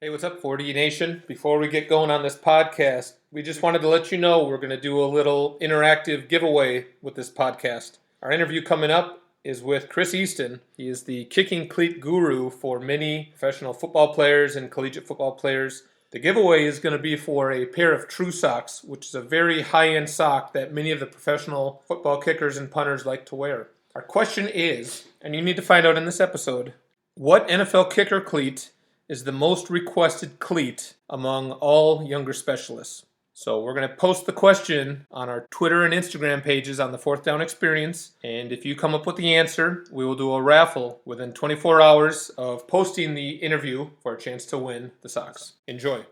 Hey, what's up, 4D Nation? Before we get going on this podcast, we just wanted to let you know we're going to do a little interactive giveaway with this podcast. Our interview coming up is with Chris Eastin. He is the kicking cleat guru for many professional football players and collegiate football players. The giveaway is going to be for a pair of True Socks, which is a very high-end sock that many of the professional football kickers and punters like to wear. Our question is, and you need to find out in this episode, what NFL kicker cleat is the most requested cleat among all younger specialists? So we're going to post the question on our Twitter and Instagram pages on the Fourth Down Experience. And if you come up with the answer, we will do a raffle within 24 hours of posting the interview for a chance to win the socks. Enjoy.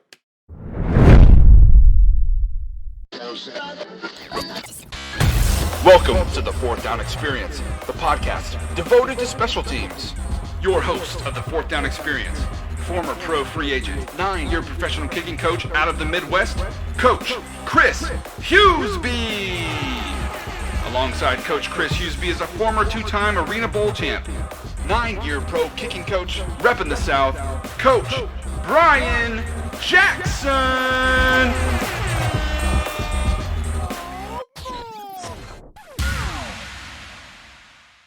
Welcome to the Fourth Down Experience, the podcast devoted to special teams. Your host of the Fourth Down Experience, former pro free agent, 9-year professional kicking coach out of the Midwest, Coach Chris Hughesby. Alongside Coach Chris Hughesby is a former 2-time Arena Bowl champion, 9-year pro kicking coach, repping the South, Coach Brian Jackson.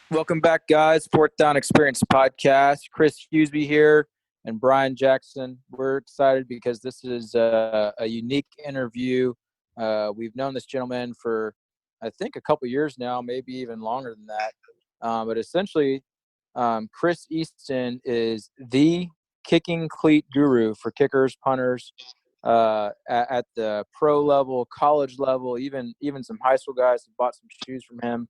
Welcome back, guys. Fourth Down Experience podcast. Chris Hughesby here and Brian Jackson. We're excited because this is a unique interview. We've known this gentleman for, I think, a couple years now, maybe even longer than that. But essentially, Chris Eastin is the kicking cleat guru for kickers, punters, at the pro level, college level, even some high school guys have bought some shoes from him.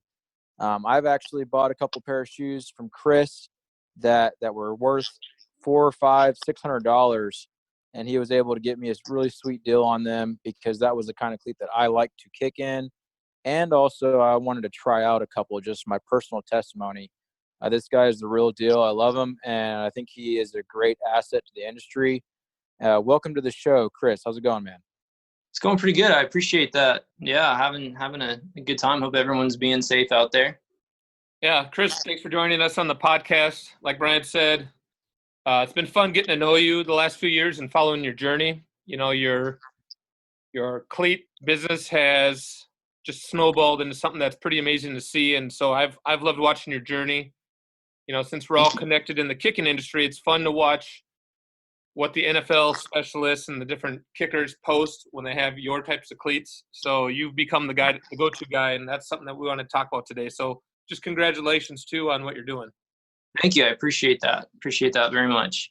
I've actually bought a couple pair of shoes from Chris that were worth $400, $500, $600, and he was able to get me a really sweet deal on them because that was the kind of cleat that I like to kick in. And also I wanted to try out a couple, just my personal testimony. This guy is the real deal. I love him, and I think he is a great asset to the industry. Welcome to the show, Chris. How's it going, man? It's going pretty good. I appreciate that. Yeah, having a good time. Hope everyone's being safe out there. Yeah, Chris, thanks for joining us on the podcast. Like Brian said, it's been fun getting to know you the last few years and following your journey. You know, your cleat business has just snowballed into something that's pretty amazing to see. And so I've loved watching your journey. You know, since we're all connected in the kicking industry, it's fun to watch what the NFL specialists and the different kickers post when they have your types of cleats. So you've become the go-to guy, and that's something that we want to talk about today. So just congratulations, too, on what you're doing. Thank you. I appreciate that. Appreciate that very much.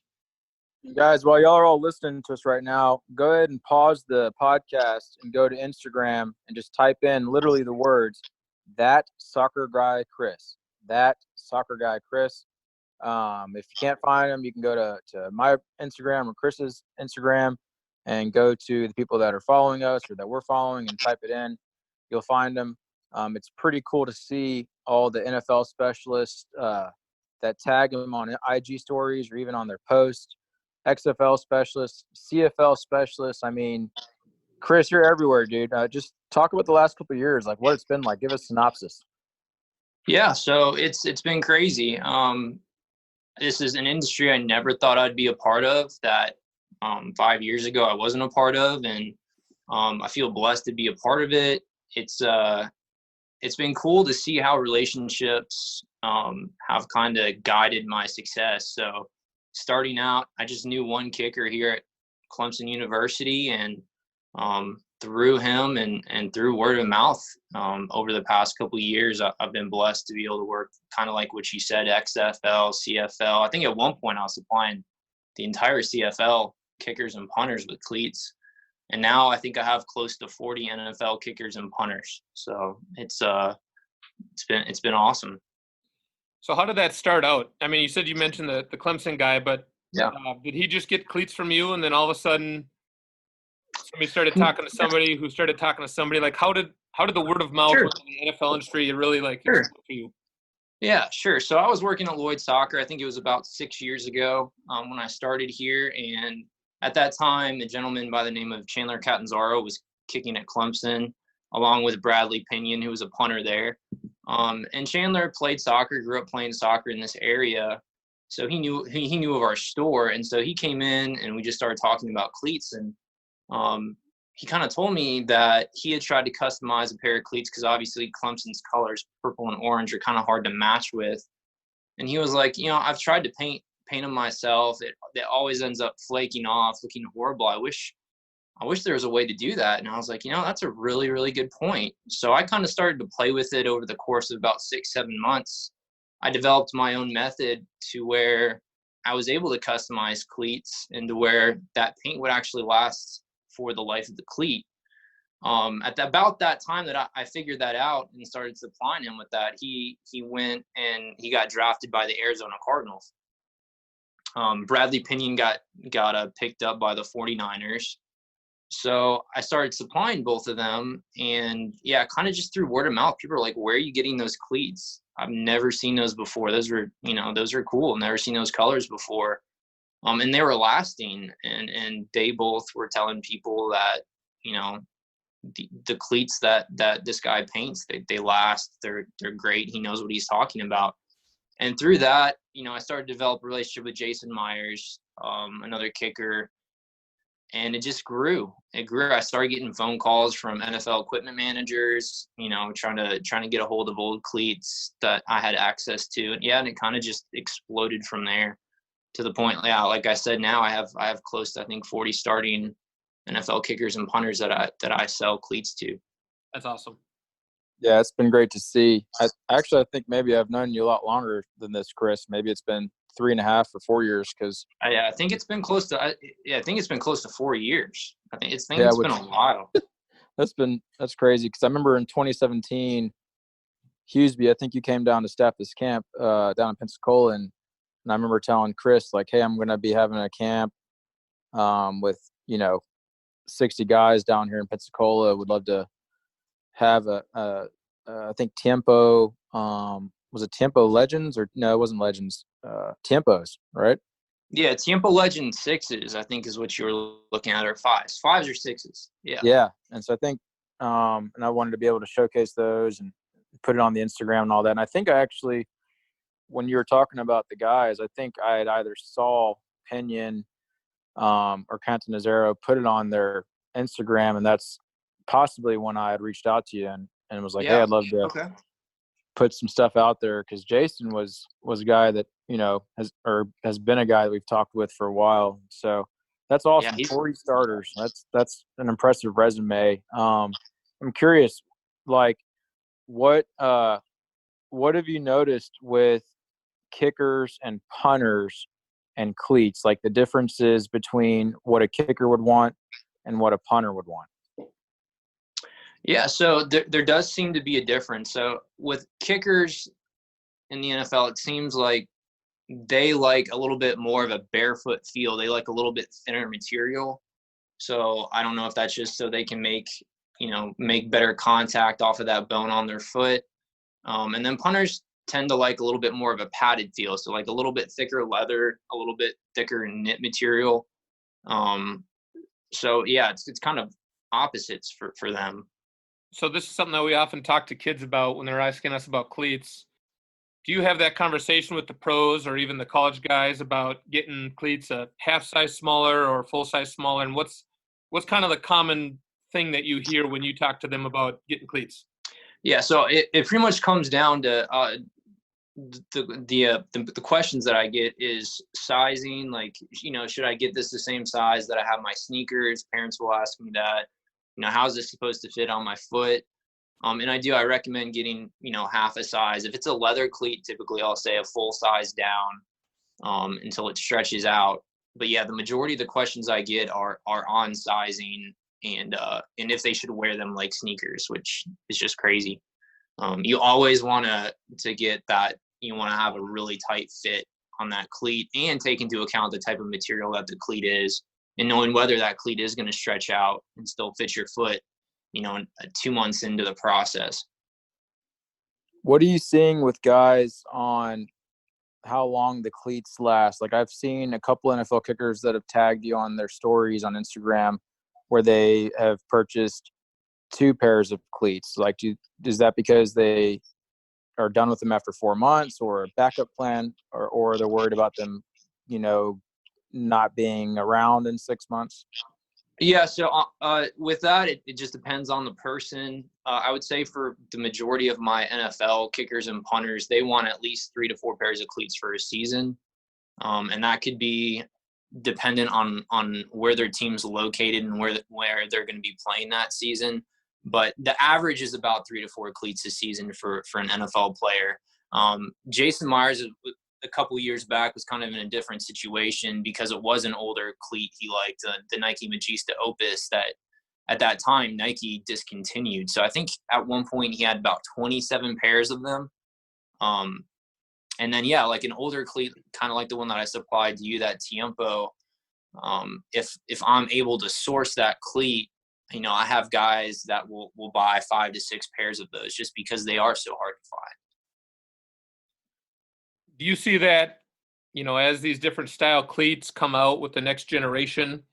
Guys, while y'all are all listening to us right now, go ahead and pause the podcast and go to Instagram and just type in literally the words, "That Soccer Guy Chris." That Soccer Guy Chris. If you can't find them, you can go to my Instagram or Chris's Instagram and go to the people that are following us or that we're following and type it in. You'll find them. It's pretty cool to see all the NFL specialists that tag them on IG stories or even on their posts, XFL specialists, CFL specialists. I mean, Chris, you're everywhere, dude. Just talk about the last couple of years, like what it's been like. Give us a synopsis. Yeah, so it's been crazy. This is an industry I never thought I'd be a part of that 5 years ago I wasn't a part of, and I feel blessed to be a part of it. It's been cool to see how relationships have kind of guided my success. So starting out, I just knew one kicker here at Clemson University, and through him and through word of mouth over the past couple of years, I've been blessed to be able to work kind of like what you said, XFL, CFL. I think at one point I was supplying the entire CFL kickers and punters with cleats. And now I think I have close to 40 NFL kickers and punters. So it's been awesome. So how did that start out? I mean, you said you mentioned the Clemson guy, but Yeah. Did he just get cleats from you, and then all of a sudden somebody started talking to somebody who started talking to somebody? Like, how did the word of mouth Sure. within the NFL industry really Sure. explode for you? Yeah, sure. So I was working at Lloyd Soccer. I think it was about 6 years ago when I started here. And at that time, a gentleman by the name of Chandler Catanzaro was kicking at Clemson, along with Bradley Pinion, who was a punter there. And Chandler played soccer, grew up playing soccer in this area. So he knew of our store, and so he came in and we just started talking about cleats. And he kind of told me that he had tried to customize a pair of cleats because obviously Clemson's colors, purple and orange, are kind of hard to match with. And he was like, I've tried to paint them myself. It always ends up flaking off, looking horrible. I wish there was a way to do that. And I was like, that's a really, really good point. So I kind of started to play with it over the course of about 6-7 months. I developed my own method to where I was able to customize cleats and to where that paint would actually last for the life of the cleat. About that time that I figured that out and started supplying him with that, he went and he got drafted by the Arizona Cardinals. Bradley Pinion got picked up by the 49ers. So I started supplying both of them, and yeah, kind of just through word of mouth. People are like, "Where are you getting those cleats? I've never seen those before. Those are cool. Never seen those colors before." And they were lasting, and they both were telling people that, the cleats that this guy paints, they last. They're great. He knows what he's talking about. And through that, I started to develop a relationship with Jason Myers, another kicker. And it just grew. It grew. I started getting phone calls from NFL equipment managers, trying to get a hold of old cleats that I had access to. And it kind of just exploded from there to the point. Yeah, like I said, now I have close to, I think, 40 starting NFL kickers and punters that I sell cleats to. That's awesome. Yeah, it's been great to see. I think maybe I've known you a lot longer than this, Chris. Maybe it's been 3.5 or 4 years, because I think it's been close to 4 years. It's been a while. That's crazy, because I remember in 2017, Hughesby, I think you came down to staff this camp down in Pensacola, and I remember telling Chris, like, hey, I'm going to be having a camp with 60 guys down here in Pensacola. Would love to have I think Tempo, was it Tempo Legends, or no, it wasn't Legends, Tempos, right? Yeah, Tempo Legend 6s, I think, is what you were looking at, or 5s or 6s. Yeah. And so I think and I wanted to be able to showcase those and put it on the Instagram and all that. And I think I actually, when you were talking about the guys, I think I had either saw Pinion or Cantanazero put it on their Instagram, and that's possibly when I had reached out to you and was like, hey, I'd love to put some stuff out there, because Jason was a guy that has been a guy that we've talked with for a while. So that's awesome. 40 starters. That's an impressive resume. I'm curious, like, what have you noticed with kickers and punters and cleats, like the differences between what a kicker would want and what a punter would want? Yeah, so there does seem to be a difference. So with kickers in the NFL, it seems like they like a little bit more of a barefoot feel. They like a little bit thinner material. So I don't know if that's just so they can make better contact off of that bone on their foot. And then punters tend to like a little bit more of a padded feel. So like a little bit thicker leather, a little bit thicker knit material. So yeah, it's kind of opposites for them. So this is something that we often talk to kids about when they're asking us about cleats. Do you have that conversation with the pros or even the college guys about getting cleats a half size smaller or full size smaller? And what's kind of the common thing that you hear when you talk to them about getting cleats? Yeah, so it pretty much comes down to the questions that I get is sizing. Like, should I get this the same size that I have my sneakers? Parents will ask me that. How's this supposed to fit on my foot? And I recommend getting, half a size. If it's a leather cleat, typically I'll say a full size down until it stretches out. But yeah, the majority of the questions I get are on sizing and if they should wear them like sneakers, which is just crazy. You always want to get that. You want to have a really tight fit on that cleat and take into account the type of material that the cleat is, and knowing whether that cleat is going to stretch out and still fit your foot, 2 months into the process. What are you seeing with guys on how long the cleats last? Like, I've seen a couple NFL kickers that have tagged you on their stories on Instagram where they have purchased 2 pairs of cleats. Like, is that because they are done with them after 4 months, or a backup plan, or they're worried about them, not being around in 6 months? Yeah, so with that, it just depends on the person. I would say for the majority of my NFL kickers and punters, they want at least 3 to 4 pairs of cleats for a season. And that could be dependent on where their team's located and where they're going to be playing that season. But the average is about 3 to 4 cleats a season for an NFL player. Jason Myers, a couple years back, was kind of in a different situation because it was an older cleat he liked, the Nike Magista Opus, that at that time Nike discontinued. So I think at one point he had about 27 pairs of them. And then, yeah, like an older cleat, kind of like the one that I supplied to you, that Tiempo, if I'm able to source that cleat, I have guys that will buy 5 to 6 pairs of those just because they are so hard to find. Do you see that, as these different style cleats come out with the next generation,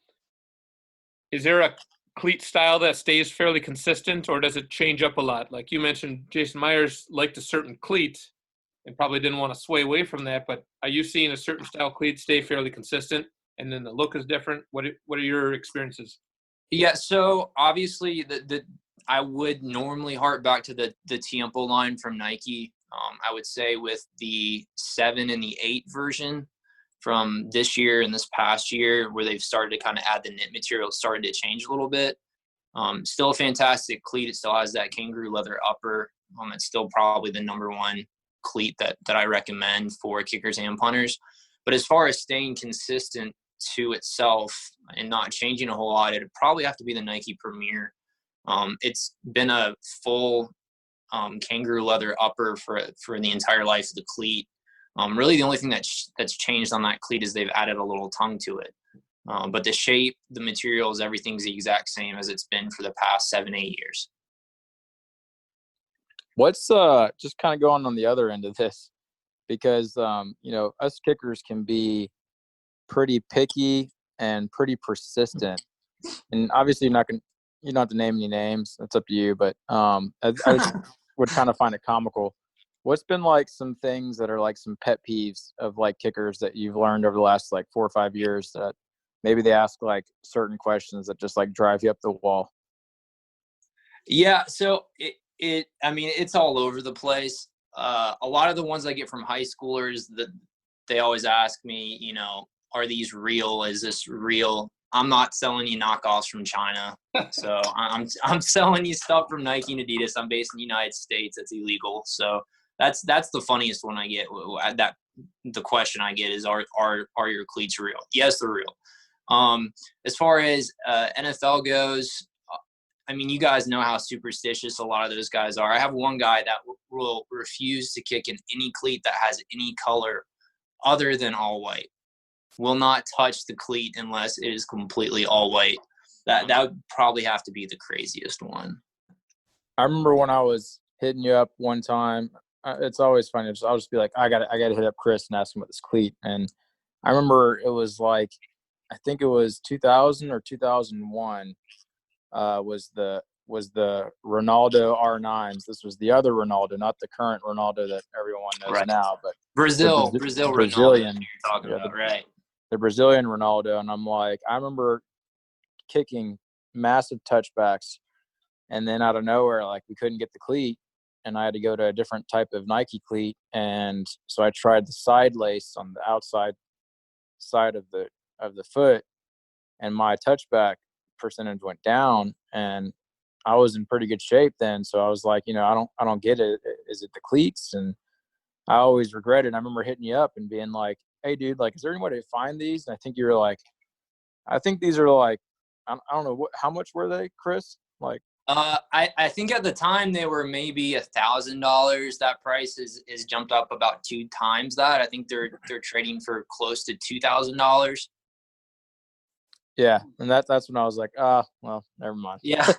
is there a cleat style that stays fairly consistent, or does it change up a lot? Like you mentioned, Jason Myers liked a certain cleat and probably didn't want to sway away from that, but are you seeing a certain style cleat stay fairly consistent and then the look is different? What are your experiences? Yeah, so obviously I would normally hark back to the Tiempo line from Nike. I would say with the 7 and the 8 version from this year and this past year, where they've started to kind of add the knit material, started to change a little bit. Still a fantastic cleat. It still has that kangaroo leather upper. It's still probably the number one cleat that I recommend for kickers and punters. But as far as staying consistent to itself and not changing a whole lot, it'd probably have to be the Nike Premier. It's been a full kangaroo leather upper for the entire life of the cleat. Really the only thing that's changed on that cleat is they've added a little tongue to it. But the shape, the materials, everything's the exact same as it's been for the past 7-8 years. What's just kind of going on the other end of this, because us kickers can be pretty picky and pretty persistent, and obviously you don't have to name any names. That's up to you. But I just would kind of find it comical. What's been like some things that are like some pet peeves of like kickers that you've learned over the last like 4 or 5 years that maybe they ask like certain questions that just like drive you up the wall? Yeah, so it's all over the place. A lot of the ones I get from high schoolers, that they always ask me, are these real? Is this real? I'm not selling you knockoffs from China. So I'm selling you stuff from Nike and Adidas. I'm based in the United States. It's illegal. So that's the funniest one I get. That the question I get is, are your cleats real? Yes, they're real. As far as NFL goes, you guys know how superstitious a lot of those guys are. I have one guy that will refuse to kick in any cleat that has any color other than all white. Will not touch the cleat unless it is completely all white. That would probably have to be the craziest one. I remember when I was hitting you up one time, it's always funny. I'll just be like, I got to hit up Chris and ask him about this cleat. And I remember it was like, I think it was 2000 or 2001 was the Ronaldo R9s. This was the other Ronaldo, not the current Ronaldo that everyone knows now, but Brazilian Ronaldo you're talking about, right? The Brazilian Ronaldo. And I'm like, I remember kicking massive touchbacks, and then out of nowhere, like, we couldn't get the cleat, and I had to go to a different type of Nike cleat. And so I tried the side lace on the outside side of the foot, and my touchback percentage went down, and I was in pretty good shape then. So I was like, I don't get it. Is it the cleats? And I always regret it. I remember hitting you up and being like, hey dude, like, is there any way to find these? And I think you were like, I think these are like, I don't know, how much were they, Chris? Like, I think at the time they were maybe $1,000. That price is jumped up about 2 times that. I think they're trading for close to $2,000. Yeah, and that's when I was like, well, never mind. Yeah.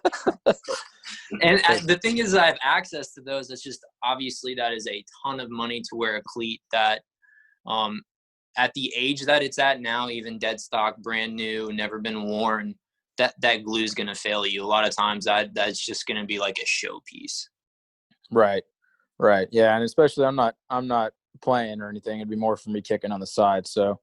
And the thing is, I have access to those. It's just, obviously, that is a ton of money to wear a cleat that, at the age that it's at now, even dead stock, brand new, never been worn, that glue is going to fail you. A lot of times that's just going to be like a showpiece. Right. Right. Yeah, and especially I'm not playing or anything. It'd be more for me kicking on the side, so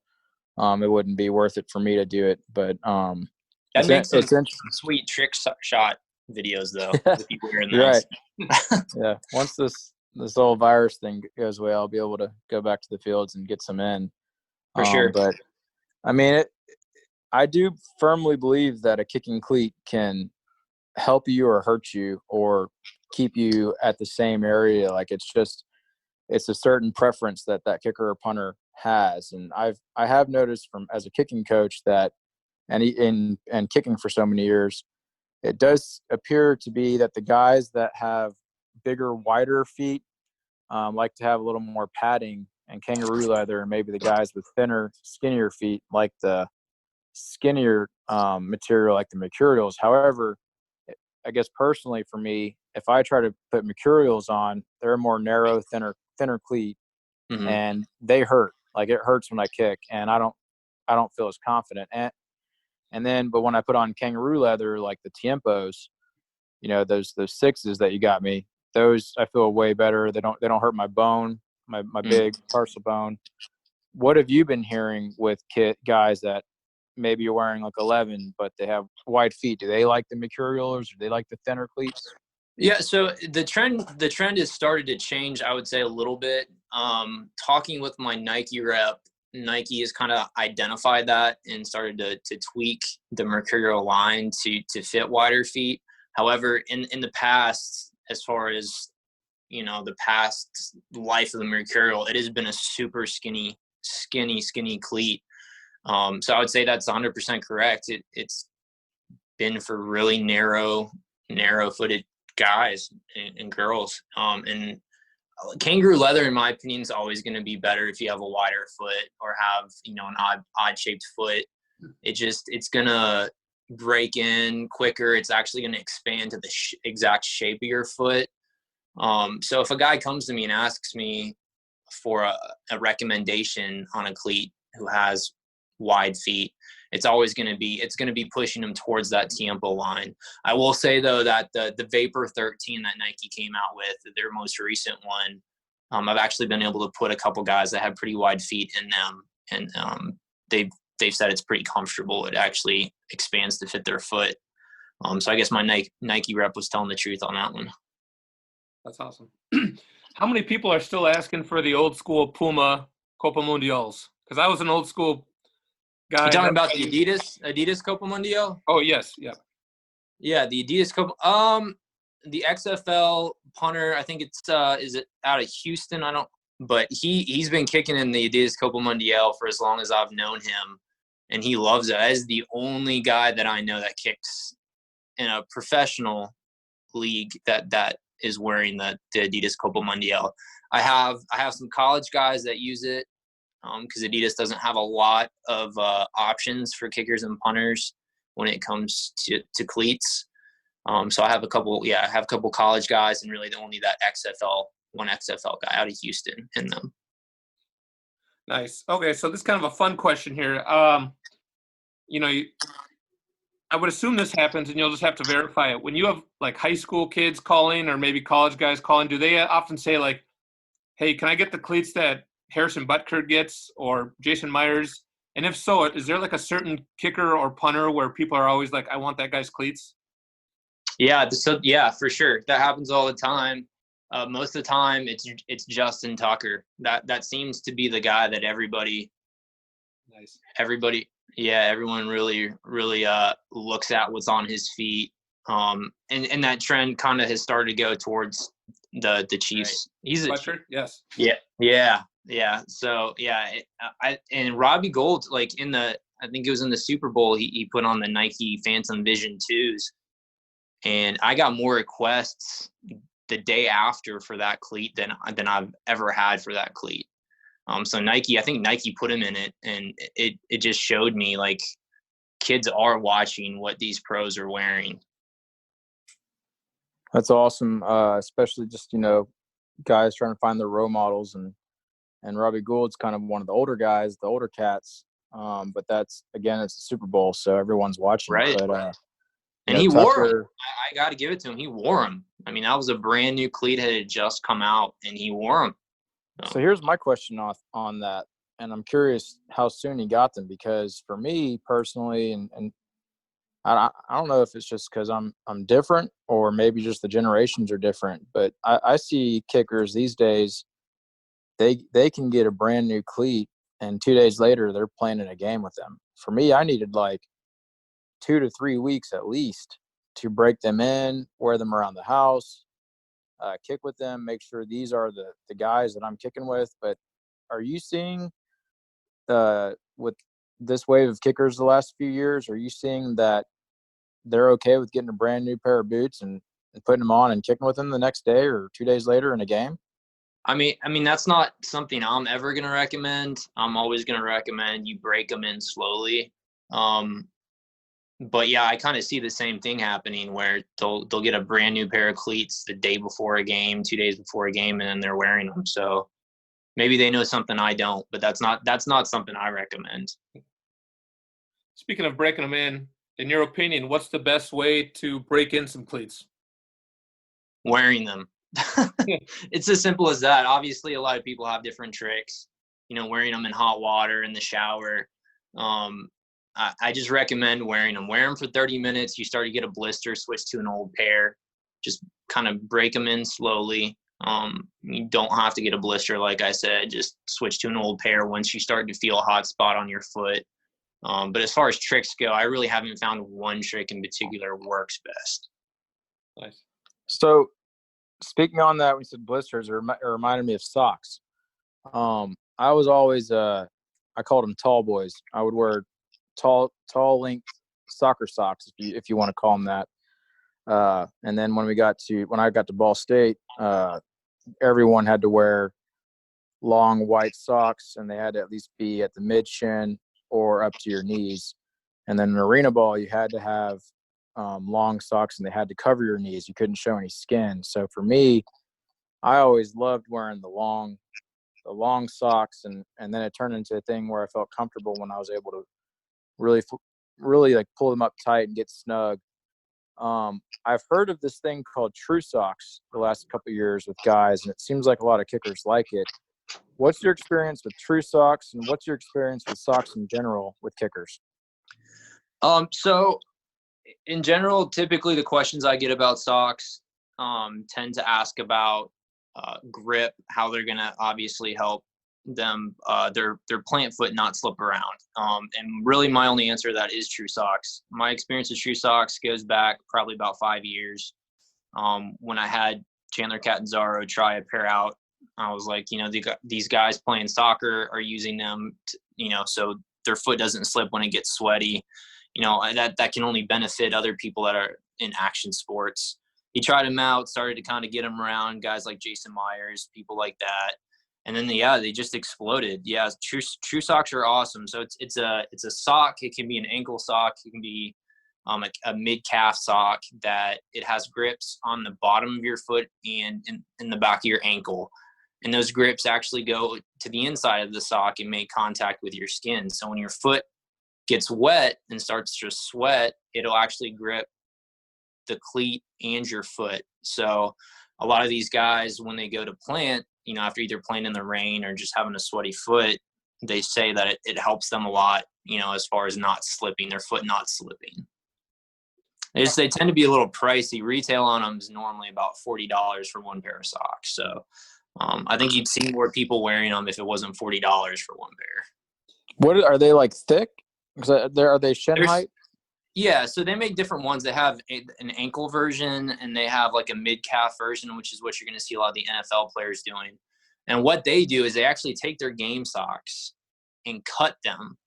it wouldn't be worth it for me to do it. But That makes some it's interesting. sweet trick shot videos though, with you wearing You're right. those. Yeah. Once this whole virus thing goes away, I'll be able to go back to the fields and get some in. For sure. But I mean, I do firmly believe that a kicking cleat can help you or hurt you or keep you at the same area. Like it's a certain preference that kicker or punter has. And I have noticed from as a kicking coach that, and kicking for so many years, it does appear to be that the guys that have bigger, wider feet like to have a little more padding and kangaroo leather, and maybe the guys with thinner, skinnier feet like the skinnier material, like the mercurials. However, I guess personally for me, if I try to put mercurials on, they're a more narrow, thinner cleat, Mm-hmm. and they hurt. Like it hurts when I kick, and I don't feel as confident. But when I put on kangaroo leather, like the Tiempos, those sixes that you got me, those I feel way better. They don't hurt my bone, my big tarsal bone. What have you been hearing with guys that maybe you're wearing like 11, but they have wide feet? Do they like the mercurials, or do they like the thinner cleats? Yeah, so the trend has started to change, I would say, a little bit. Talking with my Nike rep, Nike has kind of identified that and started to tweak the mercurial line to fit wider feet. However, in the past, as far as the past life of the mercurial, it has been a super skinny cleat. So I would say that's 100% correct. It's been for really narrow footed guys and girls. And kangaroo leather, in my opinion, is always going to be better if you have a wider foot or have an odd shaped foot. It's going to break in quicker. It's actually going to expand to the exact shape of your foot. So if a guy comes to me and asks me for a recommendation on a cleat who has wide feet, it's going to be pushing them towards that Tiempo line. I will say though that the Vapor 13 that Nike came out with, their most recent one, I've actually been able to put a couple guys that have pretty wide feet in them, and they've said it's pretty comfortable. It actually expands to fit their foot. So I guess my Nike rep was telling the truth on that one. That's awesome. How many people are still asking for the old school Puma Copa Mundials? Because I was an old school guy. You talking about the Adidas Copa Mundial? Oh yes, yeah. Yeah, the Adidas Copa. The XFL punter, I think it's is it out of Houston? But he's been kicking in the Adidas Copa Mundial for as long as I've known him, and he loves it. That is the only guy that I know that kicks in a professional league that is wearing the Adidas Copa Mundial. I have some college guys that use it because Adidas doesn't have a lot of options for kickers and punters when it comes to cleats. So I have a couple college guys, and really only that one XFL guy out of Houston in them. Nice. Okay, so this is kind of a fun question here. I would assume this happens, and you'll just have to verify it. When you have like high school kids calling, or maybe college guys calling, do they often say like, "Hey, can I get the cleats that Harrison Butker gets or Jason Myers?" And if so, is there like a certain kicker or punter where people are always like, "I want that guy's cleats"? Yeah, yeah, for sure. That happens all the time. Most of the time, it's Justin Tucker. That seems to be the guy that everybody, everyone really looks at what's on his feet. And that trend kind of has started to go towards the Chiefs. Right. He's Butcher? Yes. Yeah. So and Robbie Gould, like I think it was in the Super Bowl, he put on the Nike Phantom Vision 2s. And I got more requests the day after for that cleat than I've ever had for that cleat. So I think Nike put him in it, and it just showed me like kids are watching what these pros are wearing. That's awesome, especially just guys trying to find their role models, and Robbie Gould's kind of one of the older guys, the older cats. But that's, again, it's the Super Bowl, so everyone's watching. Right. But And he wore them. I got to give it to him. He wore them. I mean, that was a brand new cleat that had just come out, and he wore them. So here's my question on that, and I'm curious how soon he got them, because for me personally, and I don't know if it's just because I'm different, or maybe just the generations are different, but I see kickers these days, they can get a brand new cleat, and 2 days later they're playing in a game with them. For me, I needed like 2 to 3 weeks at least to break them in, wear them around the house, kick with them, make sure these are the guys that I'm kicking with. But are you seeing with this wave of kickers the last few years, are you seeing that they're okay with getting a brand new pair of boots and putting them on and kicking with them the next day or 2 days later in a game? I mean, that's not something I'm ever going to recommend. I'm always going to recommend you break them in slowly. But yeah, I kind of see the same thing happening where they'll get a brand new pair of cleats the day before a game, 2 days before a game, and then they're wearing them. So maybe they know something I don't, but that's not something I recommend. Speaking of breaking them in your opinion, what's the best way to break in some cleats? Wearing them. It's as simple as that. Obviously, a lot of people have different tricks, wearing them in hot water, in the shower. I just recommend wearing them. Wear them for 30 minutes. You start to get a blister, switch to an old pair. Just kind of break them in slowly. You don't have to get a blister, like I said. Just switch to an old pair once you start to feel a hot spot on your foot. But as far as tricks go, I really haven't found one trick in particular works best. Nice. So speaking on that, we said blisters, it reminded me of socks. I was always, I called them tall boys. I would wear tall length soccer socks, if you want to call them that. And then when I got to Ball State, everyone had to wear long white socks, and they had to at least be at the mid shin or up to your knees. And then in arena ball, you had to have long socks, and they had to cover your knees. You couldn't show any skin. So for me, I always loved wearing the long socks, and then it turned into a thing where I felt comfortable when I was able to really like pull them up tight and get snug. I've heard of this thing called True Socks the last couple of years with guys, and it seems like a lot of kickers like it. What's your experience with True Socks, and what's your experience with socks in general with kickers? So in general, typically the questions I get about socks tend to ask about grip, how they're going to obviously help them their plant foot not slip around. And really my only answer to that is True Socks. My experience with True Socks goes back probably about 5 years. When I had Chandler Catanzaro try a pair out, I was like, these guys playing soccer are using them so their foot doesn't slip when it gets sweaty. That can only benefit other people that are in action sports. He tried them out, started to kind of get them around guys like Jason Myers, people like that. And then, they just exploded. Yeah, True Socks are awesome. So it's a sock. It can be an ankle sock. It can be a mid-calf sock that it has grips on the bottom of your foot and in the back of your ankle. And those grips actually go to the inside of the sock and make contact with your skin. So when your foot gets wet and starts to sweat, it'll actually grip the cleat and your foot. So a lot of these guys, when they go to plant, after either playing in the rain or just having a sweaty foot, they say that it helps them a lot, as far as not slipping, their foot not slipping. They tend to be a little pricey. Retail on them is normally about $40 for one pair of socks. So I think you'd see more people wearing them if it wasn't $40 for one pair. What are they, like, thick? Are they shin height? Yeah, so they make different ones. They have an ankle version, and they have like a mid-calf version, which is what you're going to see a lot of the NFL players doing. And what they do is they actually take their game socks and cut them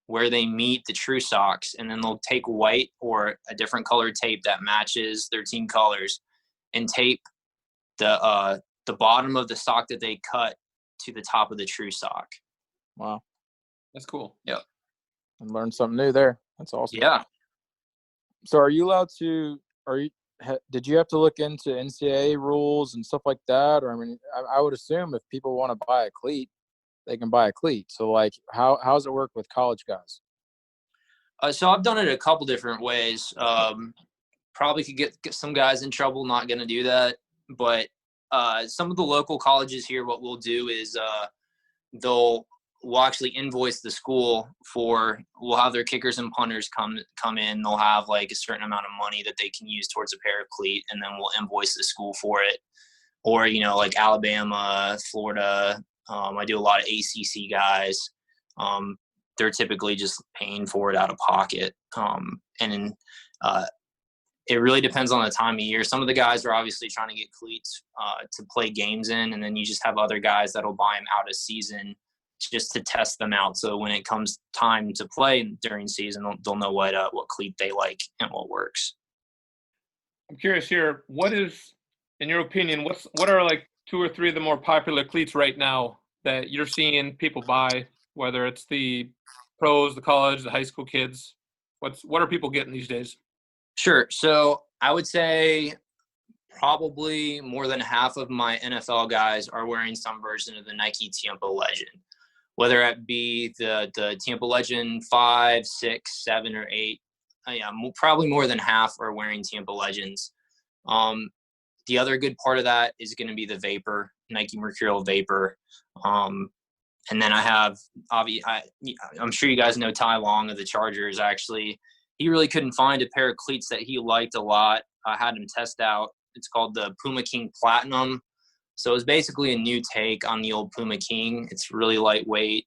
where they meet the True Socks, and then they'll take white or a different colored tape that matches their team colors and tape the bottom of the sock that they cut to the top of the True Sock. Wow. That's cool. Yep. I learned something new there. That's awesome. Yeah. So are you allowed to did you have to look into NCAA rules and stuff like that? Or, I would assume if people want to buy a cleat, they can buy a cleat. So, like, how's it work with college guys? So I've done it a couple different ways. probably could get some guys in trouble. Not going to do that. But some of the local colleges here, what we'll do is we'll actually invoice the school we'll have their kickers and punters come in. They'll have like a certain amount of money that they can use towards a pair of cleat, and then we'll invoice the school for it. Or, you know, like Alabama, Florida, I do a lot of ACC guys. They're typically just paying for it out of pocket. And it really depends on the time of year. Some of the guys are obviously trying to get cleats to play games in, and then you just have other guys that'll buy them out of season just to test them out. So when it comes time to play during season, they'll know what cleat they like and what works. I'm curious here, what is, in your opinion, what are like 2 or 3 of the more popular cleats right now that you're seeing people buy, whether it's the pros, the college, the high school kids? What are people getting these days? Sure. So I would say probably more than half of my NFL guys are wearing some version of the Nike Tampa Legend, whether it be the Tampa Legend 5, 6, 7, or 8. Probably more than half are wearing Tampa Legends. The other good part of that is going to be the Vapor, Nike Mercurial Vapor. And then I have, I'm sure you guys know Ty Long of the Chargers. Actually, he really couldn't find a pair of cleats that he liked a lot. I had him test out. It's called the Puma King Platinum. So it's basically a new take on the old Puma King. It's really lightweight,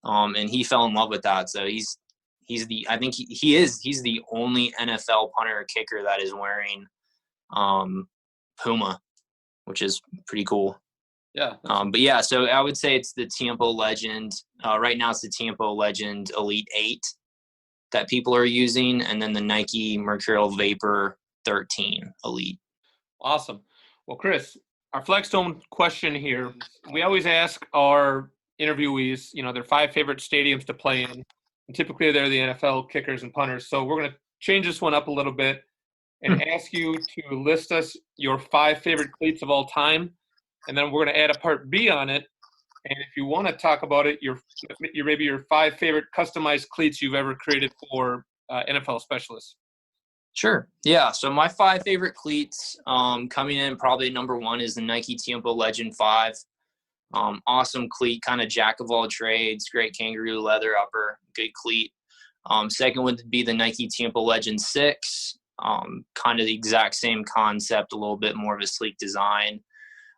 and he fell in love with that. So he's the only NFL punter or kicker that is wearing Puma, which is pretty cool. Yeah. But yeah, so I would say it's the Tampa Legend. Right now it's the Tampa Legend Elite 8 that people are using, and then the Nike Mercurial Vapor 13 Elite. Awesome. Well, Chris, our Flexstone question here, we always ask our interviewees, their 5 favorite stadiums to play in. And typically they're the NFL kickers and punters. So we're going to change this one up a little bit and ask you to list us your 5 favorite cleats of all time. And then we're going to add a part B on it. And if you want to talk about it, maybe your 5 favorite customized cleats you've ever created for NFL specialists. Sure. Yeah. So my 5 favorite cleats coming in probably number 1 is the Nike Tampa Legend 5. Awesome cleat, kind of jack of all trades, great kangaroo leather upper, good cleat. Second would be the Nike Tampa Legend 6. Kind of the exact same concept, a little bit more of a sleek design.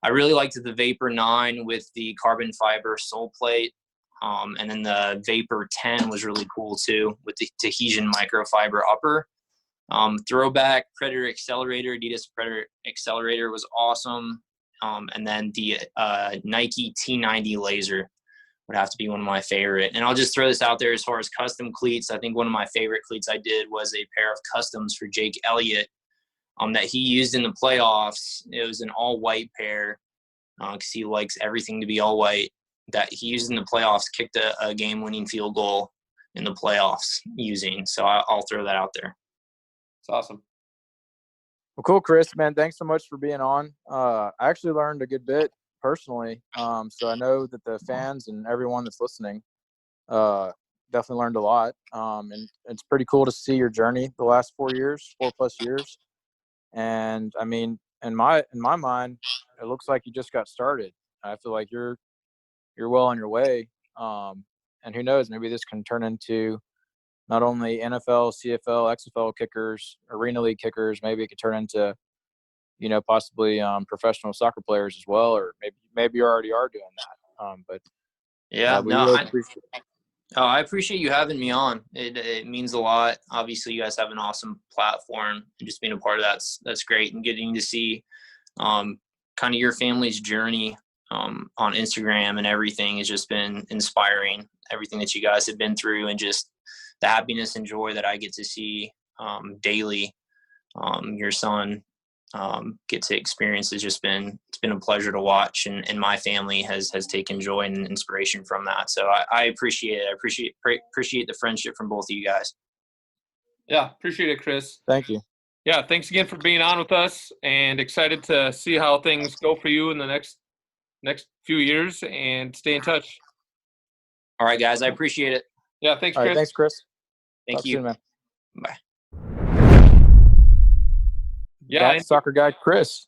I really liked the Vapor 9 with the carbon fiber sole plate. And then the Vapor 10 was really cool too with the Tahitian microfiber upper. Throwback Predator Accelerator, Adidas Predator Accelerator was awesome. And then the Nike T90 Laser would have to be one of my favorite. And I'll just throw this out there as far as custom cleats. I think one of my favorite cleats I did was a pair of customs for Jake Elliott that he used in the playoffs. It was an all-white pair because he likes everything to be all white, that he used in the playoffs, kicked a game-winning field goal in the playoffs using. So I'll throw that out there. It's awesome. Well, cool, Chris, man. Thanks so much for being on. I actually learned a good bit personally. So I know that the fans and everyone that's listening definitely learned a lot. And it's pretty cool to see your journey the last 4+ years. And I mean, in my mind, it looks like you just got started. I feel like you're well on your way. And who knows, maybe this can turn into not only NFL, CFL, XFL kickers, Arena League kickers. Maybe it could turn into, possibly professional soccer players as well, or maybe you already are doing that. But yeah, I appreciate you having me on. It means a lot. Obviously, you guys have an awesome platform, and just being a part of that's great. And getting to see kind of your family's journey on Instagram and everything has just been inspiring. Everything that you guys have been through, and just the happiness and joy that I get to see daily, your son get to experience has just been, it's been a pleasure to watch, and my family has taken joy and inspiration from that. So I appreciate it. I appreciate the friendship from both of you guys. Yeah, appreciate it, Chris. Thank you. Yeah, thanks again for being on with us, and excited to see how things go for you in the next few years, and stay in touch. All right, guys, I appreciate it. Yeah, thanks, Chris. All right, thanks, Chris. Thank Talk you. soon, man. Bye. that soccer guy, Chris.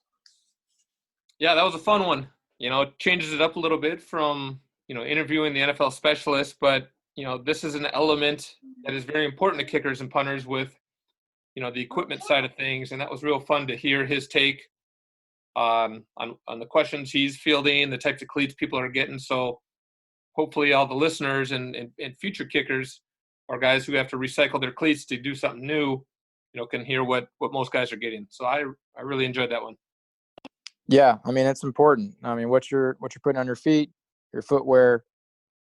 Yeah, that was a fun one. It changes it up a little bit from, interviewing the NFL specialist, but, this is an element that is very important to kickers and punters with, the equipment side of things. And that was real fun to hear his take on the questions he's fielding, the types of cleats people are getting. So hopefully all the listeners and future kickers or guys who have to recycle their cleats to do something new, can hear what most guys are getting. So I really enjoyed that one. Yeah, I mean, it's important. I mean, what you're putting on your feet, your footwear,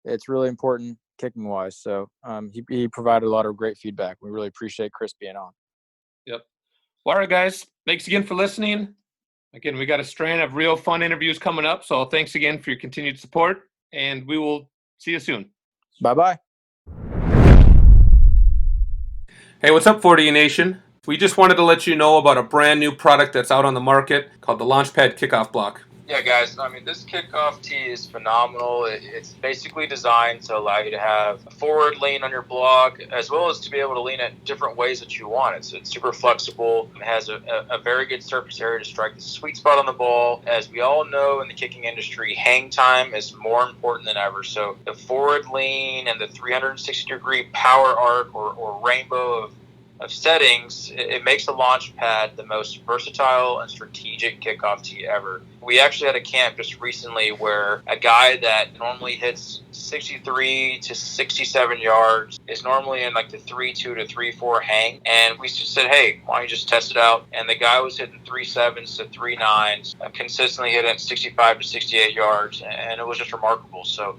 it's really important kicking wise. So he provided a lot of great feedback. We really appreciate Chris being on. Yep. Well, all right, guys. Thanks again for listening. Again, we got a strand of real fun interviews coming up. So thanks again for your continued support, and we will see you soon. Bye-bye. Hey, what's up, 40 Nation? We just wanted to let you know about a brand new product that's out on the market called the Launchpad KO Block. Yeah, guys, I mean, this kickoff tee is phenomenal. It's basically designed to allow you to have a forward lean on your block, as well as to be able to lean it different ways that you want. It's super flexible. It has a very good surface area to strike the sweet spot on the ball. As we all know in the kicking industry, hang time is more important than ever. So the forward lean and the 360-degree power arc or rainbow of settings, it makes the Launchpad the most versatile and strategic kickoff tee ever. We actually had a camp just recently where a guy that normally hits 63 to 67 yards is normally in like the 3.2 to 3.4 hang, and we just said, hey, why don't you just test it out? And the guy was hitting 3.7s to 3.9s, consistently hitting 65 to 68 yards, and it was just remarkable. So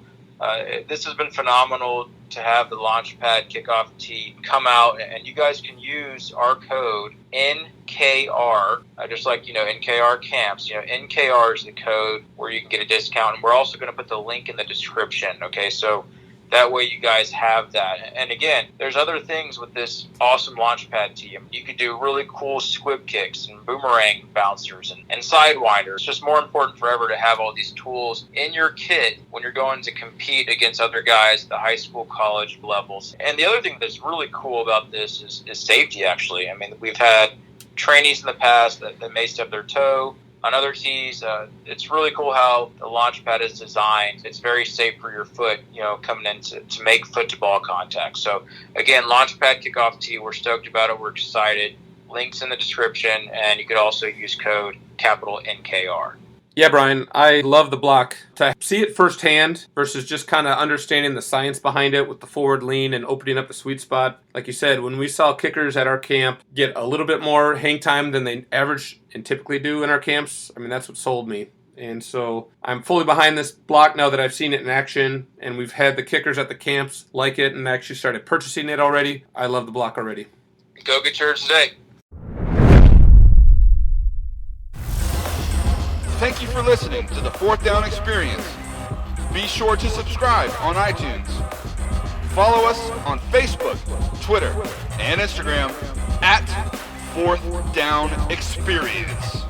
this has been phenomenal to have the Launchpad kickoff tee come out, and you guys can use our code NKR, just like, NKR camps. NKR is the code where you can get a discount, and we're also going to put the link in the description, okay? So that way you guys have that. And again, there's other things with this awesome Launchpad tee. You could do really cool squib kicks and boomerang bouncers and sidewinders. It's just more important forever to have all these tools in your kit when you're going to compete against other guys at the high school, college levels. And the other thing that's really cool about this is safety, actually. I mean, we've had trainees in the past that may stub their toe on other tees. It's really cool how the Launchpad is designed. It's very safe for your foot, coming in to make foot-to-ball contact. So, again, Launchpad kickoff tee, we're stoked about it. We're excited. Links in the description, and you could also use code capital NKR. Yeah, Brian, I love the block. To see it firsthand versus just kind of understanding the science behind it with the forward lean and opening up the sweet spot. Like you said, when we saw kickers at our camp get a little bit more hang time than they average and typically do in our camps, I mean, that's what sold me. And so I'm fully behind this block now that I've seen it in action, and we've had the kickers at the camps like it and actually started purchasing it already. I love the block already. Go get yours today. Thank you for listening to the Fourth Down Experience. Be sure to subscribe on iTunes. Follow us on Facebook, Twitter, and Instagram at Fourth Down Experience.